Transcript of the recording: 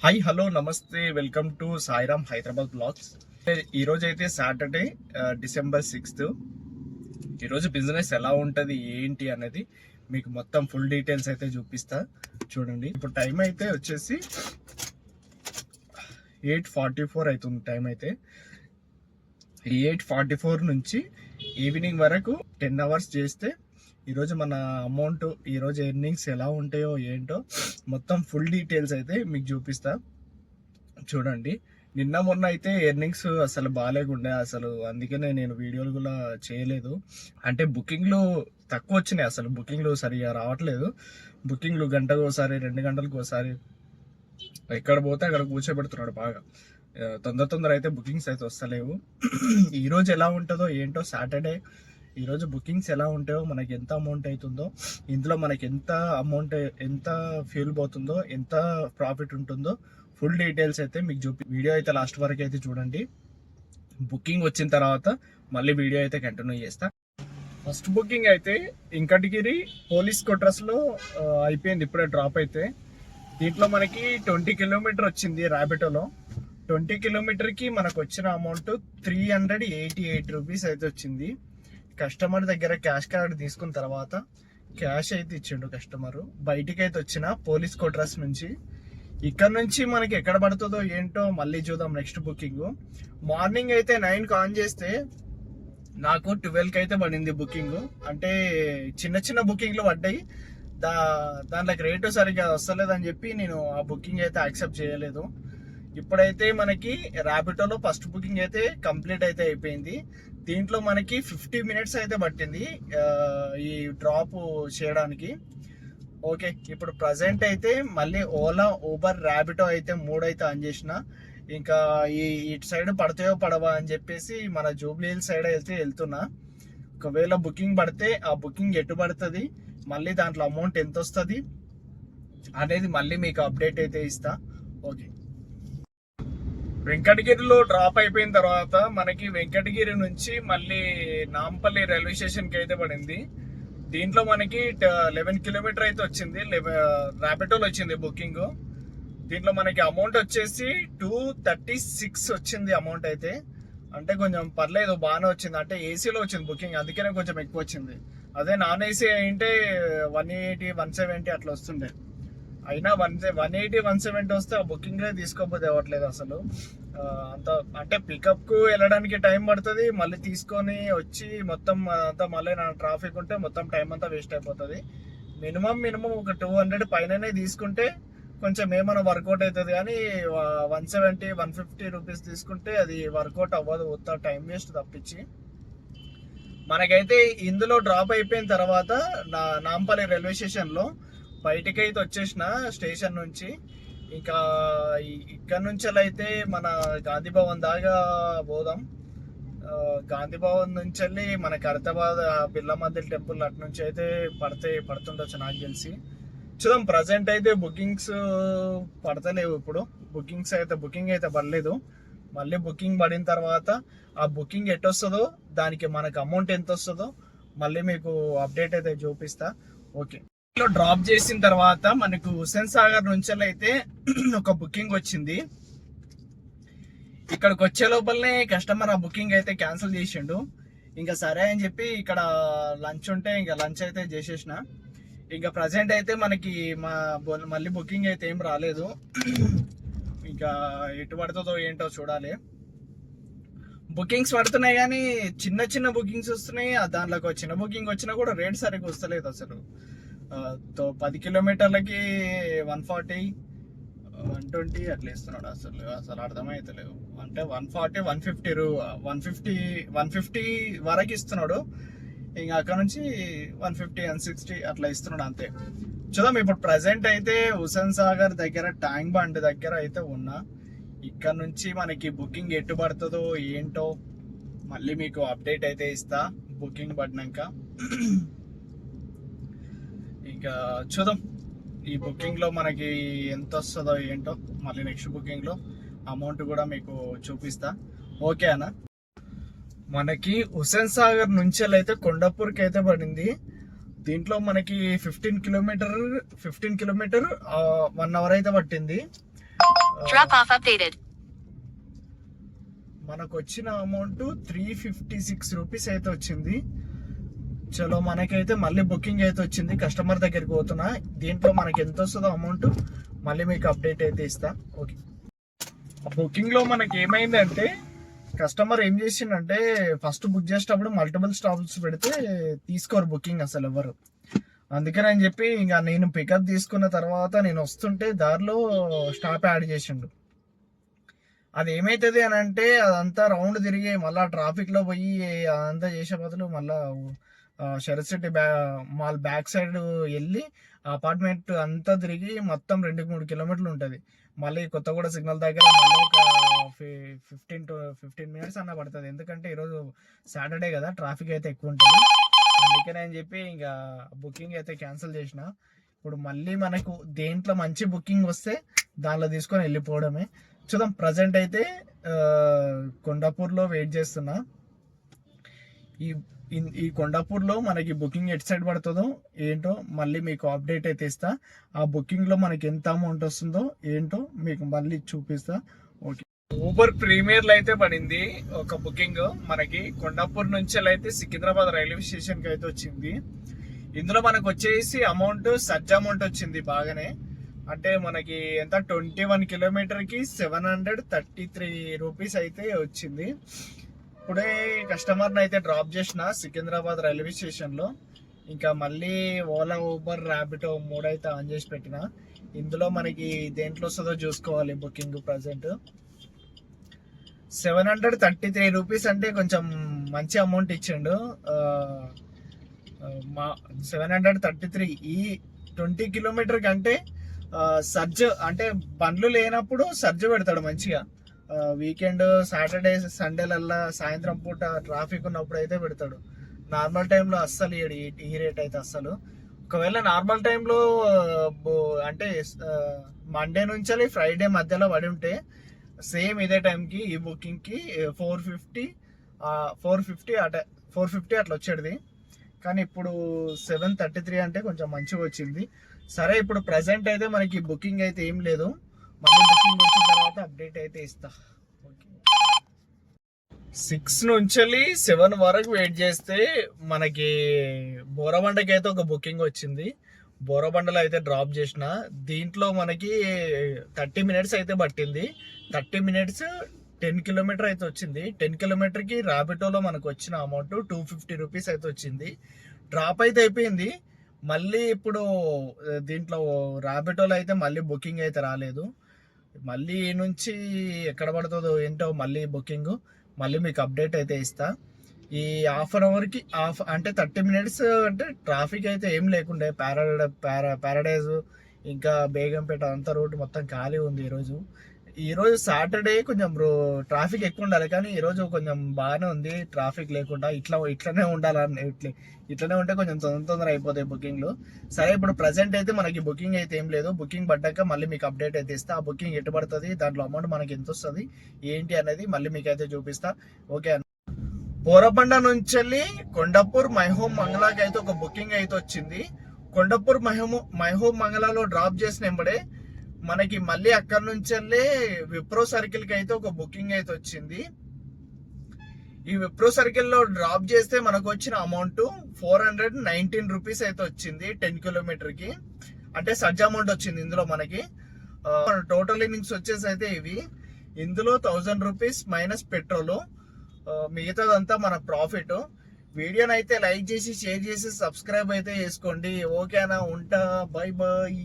Hi hello నమస్తే welcome to Sairam Hyderabad blogs. ఈరోజు అయితే సాటర్డే డిసెంబర్ 6th. ఈరోజు బిజినెస్ ఎలా ఉంటుంది ఏంటి అనేది మీకు మొత్తం ఫుల్ డీటెయిల్స్ అయితే చూపిస్తా. చూడండి, ఇప్పుడు టైం అయితే వచ్చేసి 8:44 అవుతుంది. టైం అయితే ఈ 8:44 నుంచి ఈవినింగ్ వరకు 10 hours చేస్తే ఈరోజు మన అమౌంట్, ఈరోజు ఎర్నింగ్స్ ఎలా ఉంటాయో ఏంటో మొత్తం ఫుల్ డీటెయిల్స్ అయితే మీకు చూపిస్తా. చూడండి, నిన్న మొన్న అయితే ఎర్నింగ్స్ అసలు బాగాలేకుండే అసలు, అందుకనే నేను వీడియోలు కూడా చేయలేదు. అంటే బుకింగ్లు తక్కువ వచ్చినాయి, అసలు బుకింగ్లు సరిగా రావట్లేదు. బుకింగ్లు గంటకు ఒకసారి 2 గంటలకు ఒకసారి ఎక్కడ పోతే అక్కడ కూర్చోబెడుతున్నాడు బాగా. తొందర అయితే బుకింగ్స్ అయితే వస్తలేవు. ఈరోజు ఎలా ఉంటుందో ఏంటో సాటర్డే, ఈరోజు బుకింగ్స్ ఎలా ఉంటాయో, మనకి ఎంత అమౌంట్ అవుతుందో, ఇందులో మనకి ఎంత అమౌంట్, ఎంత ఫ్యూల్ పోతుందో, ఎంత ప్రాఫిట్ ఉంటుందో ఫుల్ డీటెయిల్స్ అయితే మీకు వీడియో అయితే లాస్ట్ వరకు అయితే చూడండి. బుకింగ్ వచ్చిన తర్వాత మళ్ళీ వీడియో అయితే కంటిన్యూ చేస్తా. ఫస్ట్ బుకింగ్ అయితే వెంకటగిరి పోలీస్ క్వార్టర్స్లో అయిపోయింది, ఇప్పుడే డ్రాప్ అయితే. దీంట్లో మనకి 20 కిలోమీటర్ వచ్చింది. ర్యాపిడోలో 20 కిలోమీటర్కి మనకు వచ్చిన అమౌంట్ 388 రూపీస్ అయితే వచ్చింది. కస్టమర్ దగ్గర క్యాష్ కార్డ్ తీసుకున్న తర్వాత క్యాష్ అయితే ఇచ్చిండు కస్టమర్. బయటికి అయితే వచ్చిన పోలీస్ క్వార్టర్స్ నుంచి. ఇక్కడ నుంచి మనకి ఎక్కడ పడుతుందో ఏంటో మళ్ళీ చూద్దాం. నెక్స్ట్ బుకింగ్ మార్నింగ్ అయితే 9కి ఆన్ చేస్తే నాకు 12కి అయితే పడింది బుకింగ్. అంటే చిన్న బుకింగ్లు పడ్డాయి. దాంట్లోకి రేటు సరిగ్గా వస్తలేదని చెప్పి నేను ఆ బుకింగ్ అయితే యాక్సెప్ట్ చేయలేదు. ఇప్పుడైతే మనకి ర్యాపిడోలో ఫస్ట్ బుకింగ్ అయితే కంప్లీట్ అయితే అయిపోయింది. దీంట్లో మనకి 50 minutes అయితే పట్టింది ఈ డ్రాప్ చేయడానికి. ఓకే, ఇప్పుడు ప్రజెంట్ అయితే మళ్ళీ ఓలా, ఊబర్, ర్యాపిడో అయితే 3 అయితే ఆన్ చేసిన. ఇంకా ఇటు సైడ్ పడతాయో పడవా అని చెప్పేసి మన జూబ్లీ హిల్స్ సైడ్ అయితే వెళ్తున్నా. ఒకవేళ బుకింగ్ పడితే ఆ బుకింగ్ ఎటు పడుతుంది, మళ్ళీ దాంట్లో అమౌంట్ ఎంత వస్తుంది అనేది మళ్ళీ మీకు అప్డేట్ అయితే ఇస్తా. ఓకే, వెంకటగిరిలో డ్రాప్ అయిపోయిన తర్వాత మనకి వెంకటగిరి నుంచి మళ్ళీ నాంపల్లి రైల్వే స్టేషన్కి అయితే పడింది. దీంట్లో మనకి 11 కిలోమీటర్ అయితే వచ్చింది. ర్యాపిడోలో వచ్చింది బుకింగ్. దీంట్లో మనకి అమౌంట్ వచ్చేసి 236 వచ్చింది అమౌంట్ అయితే. అంటే కొంచెం పర్లేదు, బాగానే వచ్చింది. అంటే ఏసీలో వచ్చింది బుకింగ్, అందుకనే కొంచెం ఎక్కువ వచ్చింది. అదే నాన్ ఏసీ అయింటే 180, 170 అట్లా వస్తుండే. అయినా 180, 170 వస్తే ఆ బుకింగ్లే తీసుకోకపోతే ఇవ్వట్లేదు అసలు. అంత అంటే పికప్కు వెళ్ళడానికి టైం పడుతుంది, మళ్ళీ తీసుకొని వచ్చి మొత్తం అంతా మళ్ళీ నా ట్రాఫిక్ ఉంటే మొత్తం టైం అంతా వేస్ట్ అయిపోతుంది. మినిమం ఒక 200 పైననే తీసుకుంటే కొంచెం ఏమైనా వర్కౌట్ అవుతుంది. కానీ 170, 150 రూపీస్ తీసుకుంటే అది వర్కౌట్ అవ్వదు, మొత్తం టైం వేస్ట్ తప్పించి. మనకైతే ఇందులో డ్రాప్ అయిపోయిన తర్వాత నాంపల్లి రైల్వే స్టేషన్లో బయటికి అయితే వచ్చేసిన స్టేషన్ నుంచి. ఇంకా ఇక్కడ నుంచి అయితే మన గాంధీ భవన్ దాకా పోదాం. గాంధీ భవన్ నుంచి వెళ్ళి మన ఖైరతాబాద్ బిర్లామందిర్ టెంపుల్ అటు నుంచి అయితే పడుతుండొచ్చు నాకు తెలిసి. చూద్దాం. ప్రజెంట్ అయితే బుకింగ్స్ పడతలేవు. ఇప్పుడు బుకింగ్ అయితే పడలేదు. మళ్ళీ బుకింగ్ పడిన తర్వాత ఆ బుకింగ్ ఎటు వస్తుందో, దానికి మనకు అమౌంట్ ఎంత వస్తుందో మళ్ళీ మీకు అప్డేట్ అయితే చూపిస్తా. ఓకే, డ్రాప్ చేసిన తర్వాత మనకు హుస్సేన్ సాగర్ నుంచి అయితే ఒక బుకింగ్ వచ్చింది. ఇక్కడికి వచ్చే లోపలనే కస్టమర్ ఆ బుకింగ్ అయితే క్యాన్సిల్ చేసిండు. ఇంకా సరే అని చెప్పి ఇక్కడ లంచ్ ఉంటే ఇంకా లంచ్ అయితే చేసేసిన. ఇంకా ప్రజెంట్ అయితే మనకి మళ్ళీ బుకింగ్ అయితే ఏం రాలేదు. ఇంకా ఎటు పడుతుందో ఏంటో చూడాలి. బుకింగ్స్ పడుతున్నాయి కానీ చిన్న బుకింగ్స్ వస్తున్నాయి. దాంట్లోకి చిన్న బుకింగ్ వచ్చినా కూడా రేట్ సరిగ్గా వస్తలేదు అసలు. 10 కిలోమీటర్లకి 140, 120 అట్లా ఇస్తున్నాడు. అసలు అర్థమైతలేవు. అంటే 140, 150 వరకు ఇస్తున్నాడు. ఇంకా అక్కడ నుంచి 150, 160 అట్లా ఇస్తున్నాడు అంతే. చూద్దాం. ఇప్పుడు ప్రజెంట్ అయితే హుస్సేన్ సాగర్ దగ్గర ట్యాంక్ బండ్ దగ్గర అయితే ఉన్నా. ఇక్కడ నుంచి మనకి బుకింగ్ ఎటు పడుతుందో ఏంటో మళ్ళీ మీకు అప్డేట్ అయితే ఇస్తా బుకింగ్ పడినాక. ఇంకా చూద్దాం ఈ బుకింగ్లో మనకి ఎంత వస్తుందో ఏంటో మళ్ళీ నెక్స్ట్ బుకింగ్లో అమౌంట్ కూడా మీకు చూపిస్తా. ఓకే అన్న. మనకి హుస్సేన్ సాగర్ నుంచి అయితే కొండాపూర్కి అయితే పడింది. దీంట్లో మనకి 15 కిలోమీటర్ 1 అవర్ అయితే పట్టింది. Drop off updated. మనకు వచ్చిన అమౌంట్ 356 రూపీస్ అయితే వచ్చింది. చలో మనకైతే మళ్ళీ బుకింగ్ అయితే వచ్చింది. కస్టమర్ దగ్గరికి పోతున్నా. దీంట్లో మనకి ఎంత వస్తుందో అమౌంట్ మళ్ళీ మీకు అప్డేట్ అయితే ఇస్తా. ఓకే, బుకింగ్ లో మనకి ఏమైందంటే కస్టమర్ ఏం చేసిండంటే ఫస్ట్ బుక్ చేసేటప్పుడు మల్టిపుల్ స్టాప్స్ పెడితే తీసుకోరు బుకింగ్ అసలు ఎవరు. అందుకని అని చెప్పి ఇంకా నేను పికప్ తీసుకున్న తర్వాత నేను వస్తుంటే దారిలో స్టాప్ యాడ్ చేసిండు. అది ఏమైతుంది అని అంటే అదంతా రౌండ్ తిరిగి మళ్ళీ ట్రాఫిక్లో పోయి అదంతా చేసే బదులు మళ్ళీ Sharath Shetty mall back side వెళ్ళి అపార్ట్మెంట్ అంతా తిరిగి మొత్తం 2-3 కిలోమీటర్లు ఉంటుంది. మళ్ళీ కొత్తగూడ సిగ్నల్ దగ్గర మళ్ళీ ఒక 15 మినిట్స్ అన్న పడుతుంది. ఎందుకంటే ఈరోజు సాటర్డే కదా, ట్రాఫిక్ అయితే ఎక్కువ ఉంటుంది. అందుకనే అని చెప్పి ఇంకా బుకింగ్ అయితే క్యాన్సిల్ చేసిన. ఇప్పుడు మళ్ళీ మనకు దేంట్లో మంచి బుకింగ్ వస్తే దానిలో తీసుకొని వెళ్ళిపోవడమే. చూద్దాం. ప్రజెంట్ అయితే కొండాపూర్లో వెయిట్ చేస్తున్నా. ఈ కొండాపూర్లో మనకి బుకింగ్ ఎట్ సైడ్ పడుతుందో ఏంటో మళ్ళీ మీకు అప్డేట్ అయితే ఇస్తా. ఆ బుకింగ్లో మనకి ఎంత అమౌంట్ వస్తుందో ఏంటో మీకు మళ్ళీ చూపిస్తా. ఓకే, ఊబర్ ప్రీమియర్లో అయితే పడింది ఒక బుకింగ్ మనకి. కొండాపూర్ నుంచి అయితే సికింద్రాబాద్ రైల్వే స్టేషన్కి అయితే వచ్చింది. ఇందులో మనకు వచ్చేసి అమౌంట్ సర్జ్ అమౌంట్ వచ్చింది బాగానే. అంటే మనకి ఎంత 21 కిలోమీటర్కి 733 రూపీస్ అయితే వచ్చింది. ఇప్పుడే కస్టమర్ని అయితే డ్రాప్ చేసిన సికింద్రాబాద్ రైల్వే స్టేషన్లో. ఇంకా మళ్ళీ ఓలా, ఊబర్, ర్యాపిడో 3 అయితే ఆన్ చేసి పెట్టిన. ఇందులో మనకి దేంట్లో వస్తుందో చూసుకోవాలి బుకింగ్. ప్రజెంట్ 733 రూపీస్ అంటే కొంచెం మంచి అమౌంట్ ఇచ్చిండు. 733 ఈ 20 కిలోమీటర్ కంటే సర్జ్ అంటే బండ్లు లేనప్పుడు సర్జ్ పెడతాడు మంచిగా. వీకెండ్, సాటర్డే, సండేలల్లా సాయంత్రం పూట ట్రాఫిక్ ఉన్నప్పుడు అయితే పెడతాడు. నార్మల్ టైంలో అస్సలు ఈ రేట్ అయితే అస్సలు. ఒకవేళ నార్మల్ టైంలో అంటే మండే నుంచి ఫ్రైడే మధ్యలో పడి ఉంటే సేమ్ ఇదే టైంకి ఈ బుకింగ్కి 450 అట్లా వచ్చేది. కానీ ఇప్పుడు 733 అంటే కొంచెం మంచిగా వచ్చింది. సరే, ఇప్పుడు ప్రజెంట్ అయితే మనకి బుకింగ్ అయితే ఏం లేదు. మళ్ళీ బుకింగ్ వచ్చిన తర్వాత అప్డేట్ అయితే ఇస్తా. 6 నుంచి 7 వరకు వెయిట్ చేస్తే మనకి బోరబండకి అయితే ఒక బుకింగ్ వచ్చింది. బోరబండలో అయితే డ్రాప్ చేసిన. దీంట్లో మనకి 30 మినిట్స్ అయితే పట్టింది. 30 మినిట్స్ 10 కిలోమీటర్ అయితే వచ్చింది. 10 కిలోమీటర్కి ర్యాపిడోలో మనకు వచ్చిన అమౌంట్ 250 రూపీస్ అయితే వచ్చింది. డ్రాప్ అయితే అయిపోయింది. మళ్ళీ ఇప్పుడు దీంట్లో ర్యాపిడోలో అయితే మళ్ళీ బుకింగ్ అయితే రాలేదు. మళ్ళీ ఈ నుంచి ఎక్కడ పడుతుందో ఏంటో మళ్ళీ బుకింగ్ మళ్ళీ మీకు అప్డేట్ అయితే ఇస్తా. ఈ హాఫ్ అన్ అవర్కి అంటే 30 మినిట్స్ అంటే ట్రాఫిక్ అయితే ఏం లేకుండే. ప్యారడైజ్ ఇంకా బేగంపేట అంతా రోడ్డు మొత్తం ఖాళీ ఉంది. ఈరోజు సాటర్డే కొంచెం ట్రాఫిక్ ఎక్కువ ఉండాలి, కానీ ఈరోజు కొంచెం బాగానే ఉంది ట్రాఫిక్ లేకుండా. ఇట్లనే ఉండాలని ఇట్లనే ఉంటే కొంచెం తొందర అయిపోతాయి బుకింగ్లు. సరే, ఇప్పుడు ప్రజెంట్ అయితే మనకి బుకింగ్ అయితే ఏం లేదు. బుకింగ్ పడ్డాక మళ్ళీ మీకు అప్డేట్ అయితే ఇస్తా. ఆ బుకింగ్ ఎటు పడుతుంది, దాంట్లో అమౌంట్ మనకి ఎంత వస్తుంది ఏంటి అనేది మళ్ళీ మీకు అయితే చూపిస్తా. ఓకే, బోరబండ నుంచి కొండాపూర్ మైహోమ్ మంగళాకి అయితే ఒక బుకింగ్ అయితే వచ్చింది. కొండాపూర్ మైహోమ్ మంగళాలో డ్రాప్ చేసిన వెంబడే మనకి మళ్ళీ అక్కడ నుంచి విప్రో సర్కిల్ కి అయితే ఒక బుకింగ్ అయితే వచ్చింది. ఈ విప్రో సర్కిల్ లో డ్రాప్ చేస్తే మనకు వచ్చిన అమౌంట్ 419 రూపీస్ అయితే వచ్చింది 10 కిలోమీటర్ కి. అంటే సర్జ్ అమౌంట్ వచ్చింది ఇందులో మనకి. టోటల్ ఇన్నింగ్స్ వచ్చేసి అయితే ఇవి. ఇందులో 1000 రూపీస్ మైనస్ పెట్రోల్, మిగతాదంతా మన ప్రాఫిట్. వీడియోని అయితే లైక్ చేసి, షేర్ చేసి, సబ్స్క్రైబ్ అయితే చేసుకోండి. ఓకేనా? ఉంటా, బై బాయ్.